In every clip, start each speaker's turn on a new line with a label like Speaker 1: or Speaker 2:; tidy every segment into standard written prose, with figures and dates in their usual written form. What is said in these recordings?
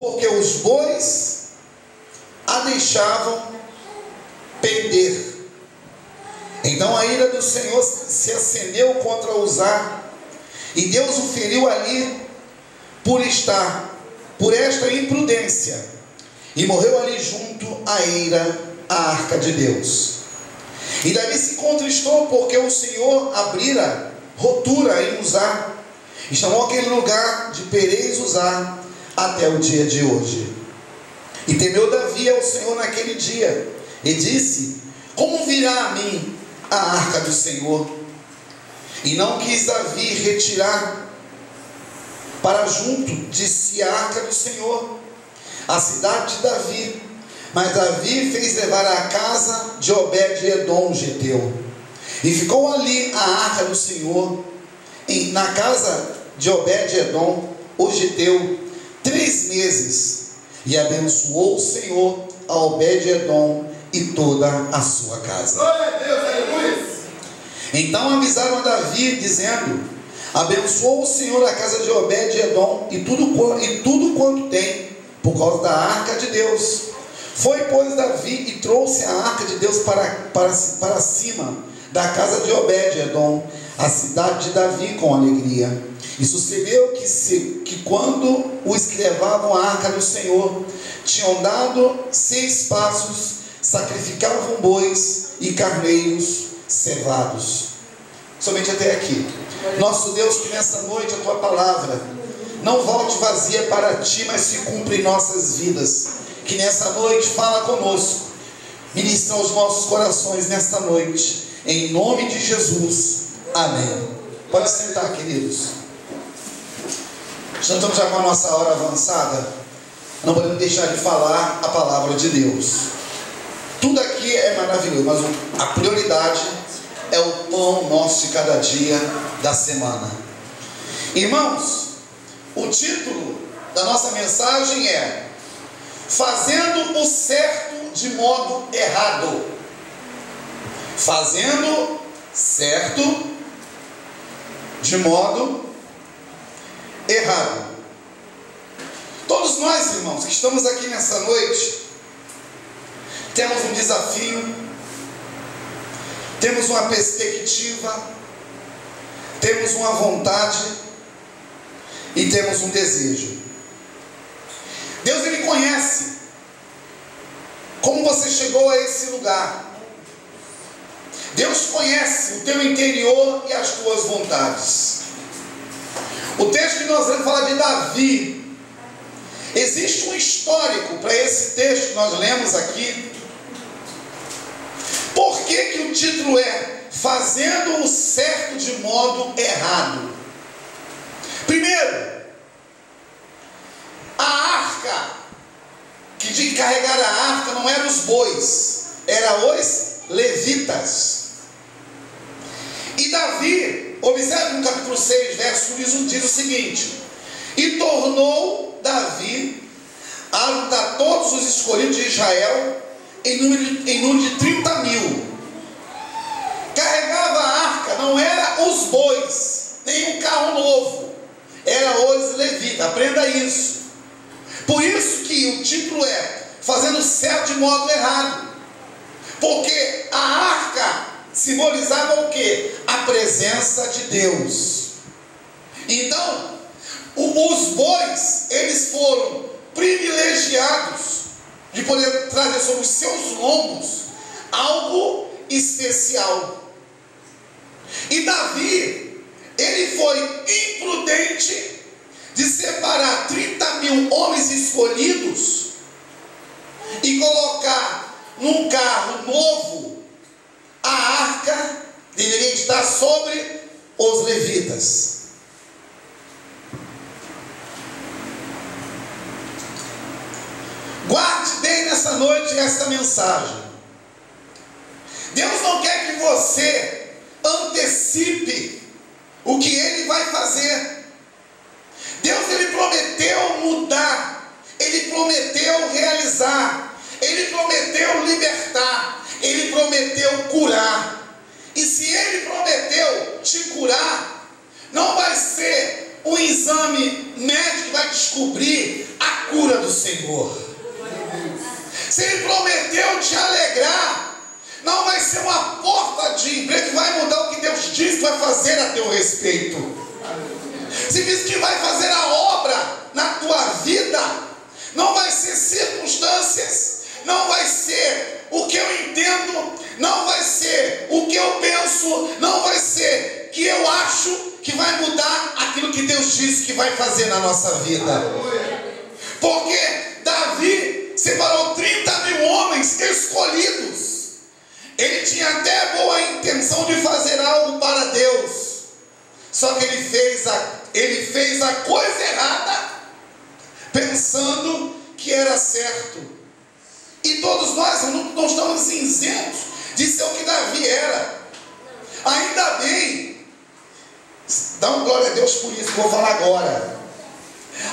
Speaker 1: porque os bois a deixavam perder. Então a ira do Senhor se acendeu contra Uzá, e Deus o feriu ali por esta imprudência, e morreu ali junto à eira, a arca de Deus. E Davi se contristou porque o Senhor abrira rotura em Uzá, e chamou aquele lugar de Perez Uzá até o dia de hoje. E temeu Davi ao Senhor naquele dia, e disse: como virá a mim a arca do Senhor? E não quis Davi retirar para junto de si a arca do Senhor, a cidade de Davi. Mas Davi fez levar à casa de Obed-edom, geteu, e ficou ali a arca do Senhor, na casa de Obed-edom, o geteu, 3 meses, e abençoou o Senhor a Obed-edom e toda a sua casa.
Speaker 2: Glória a Deus, aleluia.
Speaker 1: Então avisaram a Davi, dizendo: abençoou o Senhor a casa de Obed-edom e tudo quanto tem, por causa da arca de Deus. Foi, pois, Davi e trouxe a arca de Deus para cima da casa de Obed-edom, a cidade de Davi, com alegria. E sucedeu que quando os que levavam a arca do Senhor tinham dado 6 passos, sacrificavam bois e carneiros cevados. Somente até aqui. Nosso Deus, que nessa noite a tua palavra não volte vazia para ti, mas se cumpra em nossas vidas. Que nessa noite fala conosco, ministra aos nossos corações nesta noite, em nome de Jesus, amém. Pode sentar, queridos. Estamos já com a nossa hora avançada, não podemos deixar de falar a palavra de Deus. Tudo aqui é maravilhoso, mas a prioridade é o pão nosso de cada dia da semana. Irmãos, o título da nossa mensagem é Fazendo o certo de modo errado. Fazendo certo de modo errado. Todos nós, irmãos, que estamos aqui nessa noite, temos um desafio, temos uma perspectiva, temos uma vontade e temos um desejo. Deus, Ele conhece como você chegou a esse lugar. Deus conhece o teu interior e as tuas vontades. O texto que nós vamos falar de Davi. Existe um histórico para esse texto que nós lemos aqui. Por que o título é Fazendo o certo de modo errado? Primeiro, a arca, que de carregar a arca não eram os bois, eram os levitas. E Davi, observe no capítulo 6, verso 1, diz o seguinte: e tornou Davi a juntar todos os escolhidos de Israel em número de 30.000. Carregava a arca, não era os bois, nem um carro novo, era os levitas. Aprenda isso. Por isso que o título é Fazendo certo de modo errado, porque a arca simbolizava o que? A presença de Deus. Então, os bois, eles foram privilegiados de poder trazer sobre os seus lombos algo especial. E Davi, ele foi imprudente de separar 30.000 homens escolhidos e colocar num carro novo. A arca deveria estar sobre os levitas. Guarde bem nessa noite esta mensagem. Deus não quer que você antecipe o que Ele vai fazer. Deus, Ele prometeu mudar, Ele prometeu realizar, Ele prometeu libertar, Ele prometeu curar. E se Ele prometeu te curar, não vai ser um exame médico que vai descobrir a cura do Senhor. Se Ele prometeu te alegrar, não vai ser uma porta de emprego que vai mudar o que Deus diz que vai fazer a teu respeito. Se diz que vai fazer a obra na tua vida, não vai ser circunstâncias, não vai ser o que eu entendo, não vai ser o que eu penso, não vai ser que eu acho que vai mudar aquilo que Deus disse que vai fazer na nossa vida. Porque Davi separou 30.000 homens escolhidos. Ele tinha até boa intenção de fazer algo para Deus, só que ele fez a coisa errada, pensando que era certo. E todos nós não estamos isentos de ser o que Davi era. Ainda bem, dá um glória a Deus por isso que eu vou falar agora.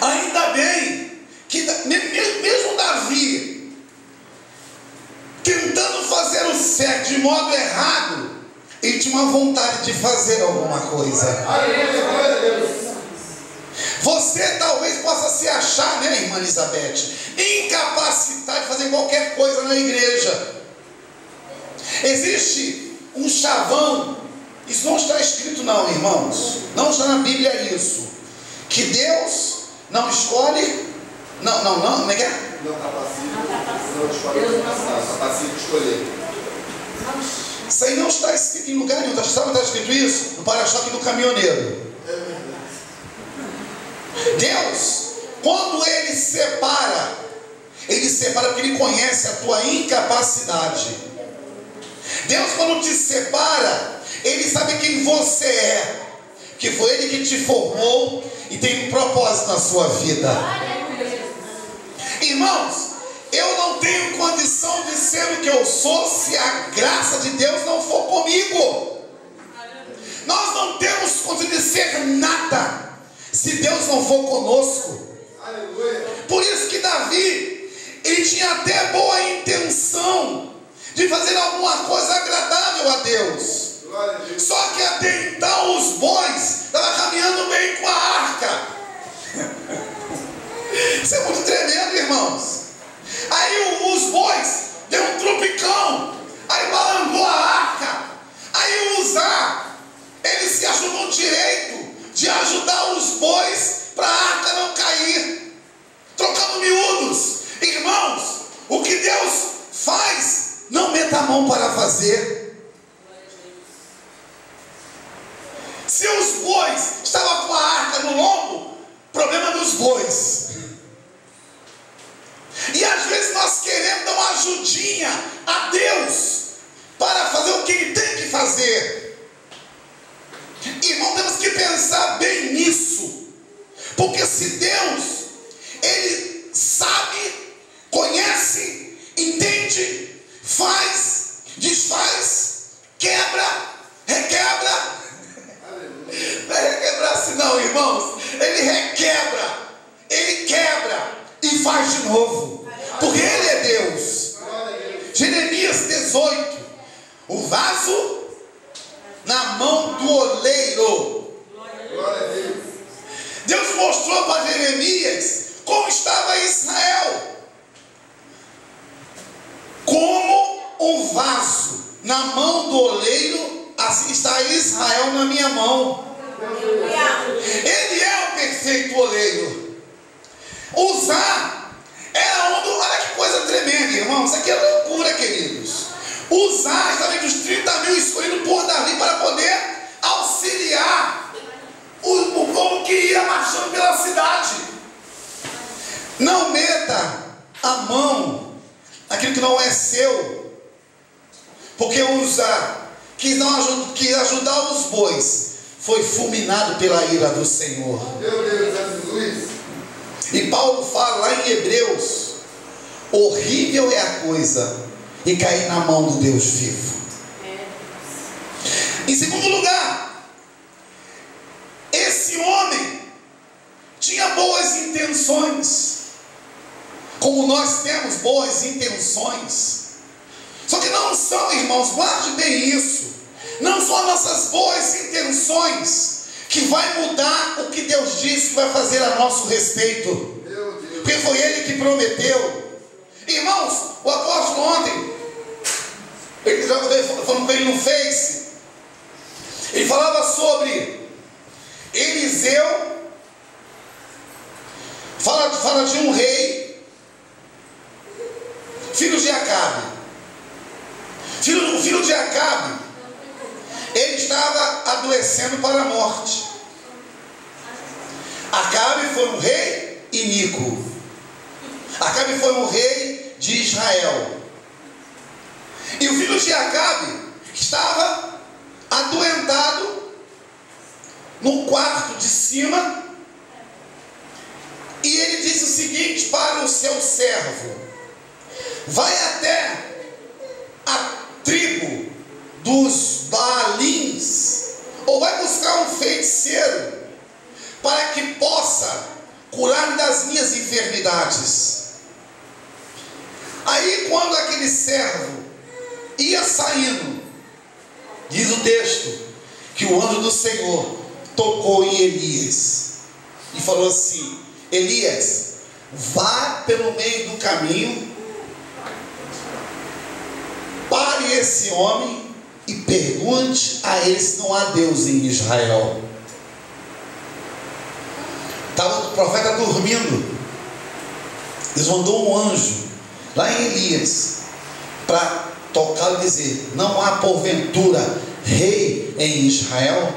Speaker 1: Ainda bem que mesmo Davi tentando fazer o certo de modo errado, ele tinha uma vontade de fazer alguma coisa. Você talvez possa se achar, né, irmã Elizabeth, incapacitado de fazer qualquer coisa na igreja. Existe um chavão, isso não está escrito não, irmãos, não está na Bíblia isso, que Deus não escolhe, como é que é?
Speaker 2: Não capacita escolher.
Speaker 1: Isso aí não está escrito em lugar nenhum. Sabe onde está escrito isso? No para-choque do caminhoneiro. Deus, quando Ele separa porque Ele conhece a tua incapacidade. Deus, quando te separa, Ele sabe quem você é, que foi Ele que te formou e tem um propósito na sua vida. Irmãos, eu não tenho condição de ser o que eu sou se a graça de Deus não for comigo. Nós não temos condição de ser nada se Deus não for conosco. Por isso que Davi, ele tinha até boa intenção de fazer alguma coisa agradável a Deus. Só que até então os bois estavam caminhando bem com a arca. Isso é muito tremendo, irmãos. Aí os bois deu um tropicão, aí balangou a arca. Aí o Uzá, ele se achou no direito de ajudar os bois para a arca não cair, trocando miúdos. Irmãos, o que Deus faz, não meta a mão para fazer. Se os bois estavam com a arca no lombo, problema dos bois. E às vezes nós queremos dar uma ajudinha a Deus para fazer o que Ele tem que fazer. Irmão, temos que pensar bem nisso. Porque se Deus, Ele sabe, conhece, entende, faz, desfaz, quebra, requebra. Não é requebrar assim não, irmãos. Ele requebra, Ele quebra e faz de novo, porque Ele é Deus. Jeremias 18, o vaso na mão do oleiro. Deus mostrou para Jeremias como estava Israel, como um vaso na mão do oleiro, assim está Israel na minha mão. Ele é o perfeito oleiro. Uzá era olha que coisa tremenda, irmãos. Isso aqui é loucura, queridos. Uzá estava entre os 30.000 escolhidos por Davi para poder auxiliar o povo que ia marchando pela cidade. Não meta a mão naquilo que não é seu, porque Uzá quis ajudar os bois, foi fulminado pela ira do Senhor.
Speaker 2: Meu Deus, Jesus.
Speaker 1: E Paulo fala lá em Hebreus, horrível é a coisa e cair na mão do Deus vivo. Em segundo lugar, esse homem tinha boas intenções, como nós temos boas intenções, só que não são, irmãos, guarde bem isso, não são as nossas boas intenções que vai mudar o que Deus disse que vai fazer a nosso respeito, porque foi Ele que prometeu. Irmãos, o apóstolo ontem, ele já falando com ele no Face, ele falava sobre Eliseu, fala de um rei, filho de Acabe. O filho de Acabe, ele estava adoecendo para a morte. Acabe foi um rei iníquo. Acabe foi um rei de Israel. E o filho de Acabe estava adoentado no quarto de cima. E ele disse o seguinte para o seu servo: vai até a tribo dos Baalins, ou vai buscar um feiticeiro para que possa curar-me das minhas enfermidades. Aí quando aquele servo ia saindo, diz o texto que o anjo do Senhor tocou em Elias e falou assim: Elias, vá pelo meio do caminho, pare esse homem e pergunte a ele se não há Deus em Israel. Estava o profeta dormindo, Deus mandou um anjo lá em Elias para tocá-lo e dizer: não há porventura rei em Israel?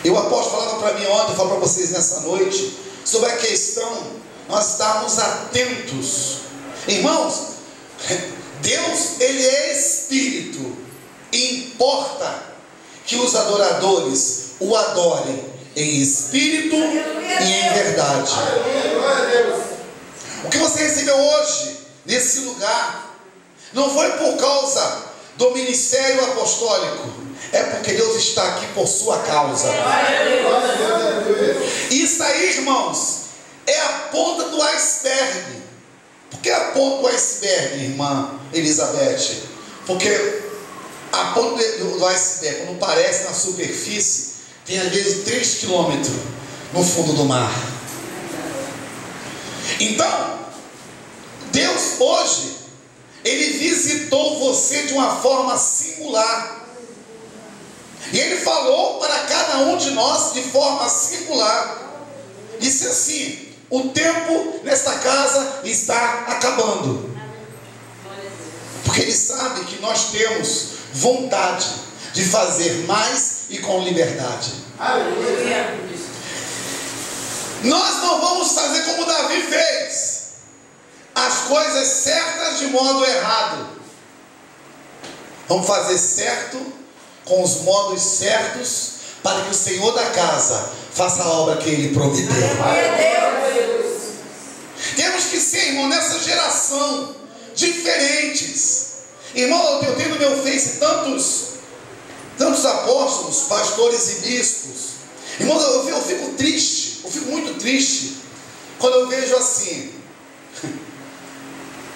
Speaker 1: E o apóstolo falava para mim ontem, falo para vocês nessa noite, sobre a questão nós estarmos atentos. Irmãos, Deus, Ele é Espírito, e importa que os adoradores o adorem em espírito e em verdade. O que você recebeu hoje nesse lugar não foi por causa do ministério apostólico, é porque Deus está aqui por sua causa. Isso aí, irmãos, é a ponta do iceberg. Por que a ponta do iceberg, irmã Elizabeth? Porque a ponta do iceberg, quando parece na superfície, tem às vezes 3 quilômetros no fundo do mar. Então, Deus hoje, Ele visitou você de uma forma singular. E Ele falou para cada um de nós de forma singular. Disse assim: o tempo nesta casa está acabando. Porque Ele sabe que nós temos vontade de fazer mais e com liberdade. Aleluia. Nós não vamos fazer como Davi fez, as coisas certas de modo errado. Vamos fazer certo, com os modos certos, para que o Senhor da casa faça a obra que Ele prometeu. Temos que ser, irmão, nessa geração, diferentes. Irmão, eu tenho no meu Face tantos apóstolos, pastores e bispos. Irmão, eu fico triste, eu fico muito triste quando eu vejo assim: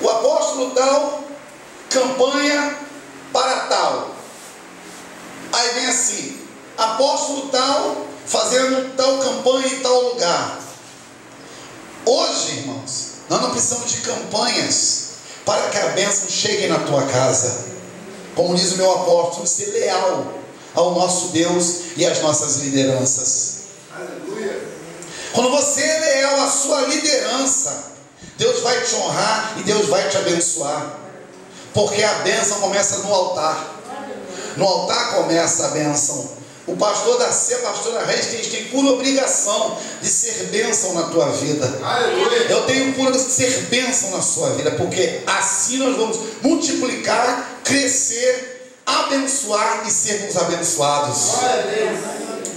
Speaker 1: o apóstolo tal, campanha para tal. Aí vem assim: apóstolo tal, fazendo tal campanha em tal lugar. Hoje, irmãos, nós não precisamos de campanhas para que a bênção chegue na tua casa. Como diz o meu apóstolo, ser leal ao nosso Deus e às nossas lideranças. Aleluia. Quando você é leal à sua liderança, Deus vai te honrar e Deus vai te abençoar. Porque a bênção começa no altar. No altar começa a bênção. O pastor da Sé, a pastora Reis, tem por obrigação de ser bênção na tua vida. Aleluia. Eu tenho por ser bênção na sua vida, porque assim nós vamos multiplicar, crescer, abençoar e sermos abençoados.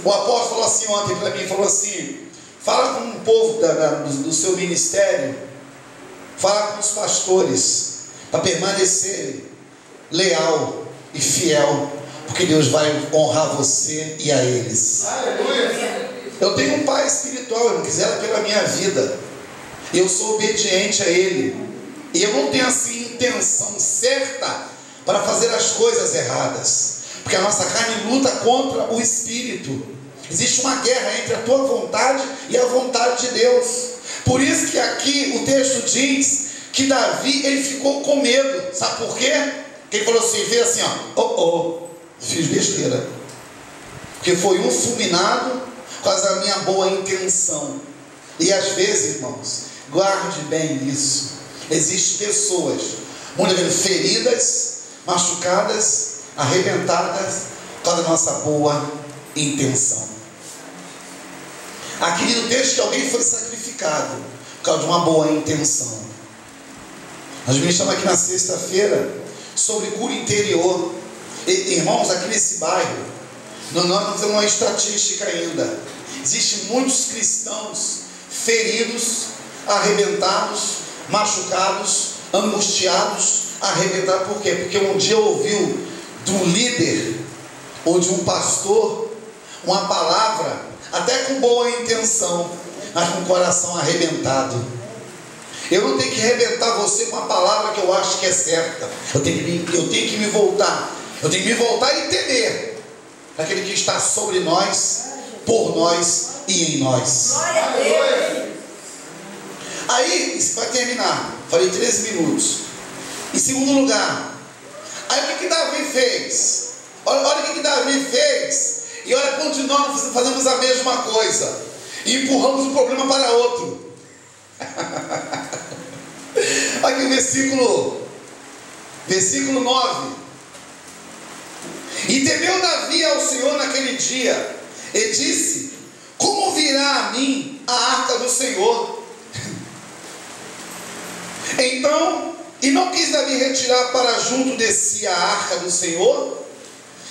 Speaker 1: O apóstolo falou assim ontem para mim, falou assim: fala com o povo do seu ministério, fala com os pastores, para permanecerem leal e fiel, porque Deus vai honrar você e a eles. Aleluia. Eu tenho um pai espiritual, eu não quiser pela minha vida, eu sou obediente a Ele, e eu não tenho assim intenção certa para fazer as coisas erradas, Porque a nossa carne luta contra o espírito. Existe uma guerra entre a tua vontade e a vontade de Deus. Por isso que aqui o texto diz que Davi, ele ficou com medo. Sabe por quê? Porque ele falou assim, veio assim, fiz besteira. Porque foi um fulminado com a minha boa intenção. E às vezes, irmãos, guarde bem isso. Existem pessoas, muitas vezes feridas, machucadas, arrebentadas, por causa da nossa boa intenção. Aqui no texto que alguém foi sacrificado por causa de uma boa intenção. Nós ministramos aqui na sexta-feira sobre cura interior. Irmãos, aqui nesse bairro, nós não temos uma estatística ainda. Existem muitos cristãos feridos, arrebentados, machucados, angustiados, arrebentados. Por quê? Porque um dia ouviu de um líder ou de um pastor uma palavra, até com boa intenção, mas com o coração arrebentado. Eu não tenho que arrebentar você com a palavra que eu acho que é certa. Eu tenho que me voltar. Eu tenho que me voltar e temer daquele que está sobre nós, por nós e em nós.
Speaker 3: Glória a Deus.
Speaker 1: Aí, isso vai terminar. Falei 13 minutos. Em segundo lugar, aí o que Davi fez? Olha o que Davi fez. E olha quanto nós fazemos a mesma coisa. E empurramos o problema para outro. Aqui o versículo 9. E temeu Davi ao Senhor naquele dia, e disse: como virá a mim a arca do Senhor? Então, e não quis Davi retirar para junto de si a arca do Senhor,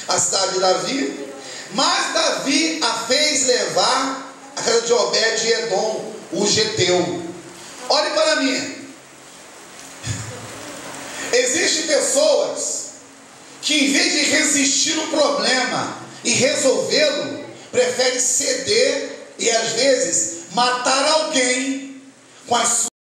Speaker 1: a cidade de Davi, mas Davi a fez levar à casa de Obed-edom, o geteu. Olhe para mim. Existem pessoas que, em vez de resistir o problema e resolvê-lo, preferem ceder e às vezes matar alguém com as suas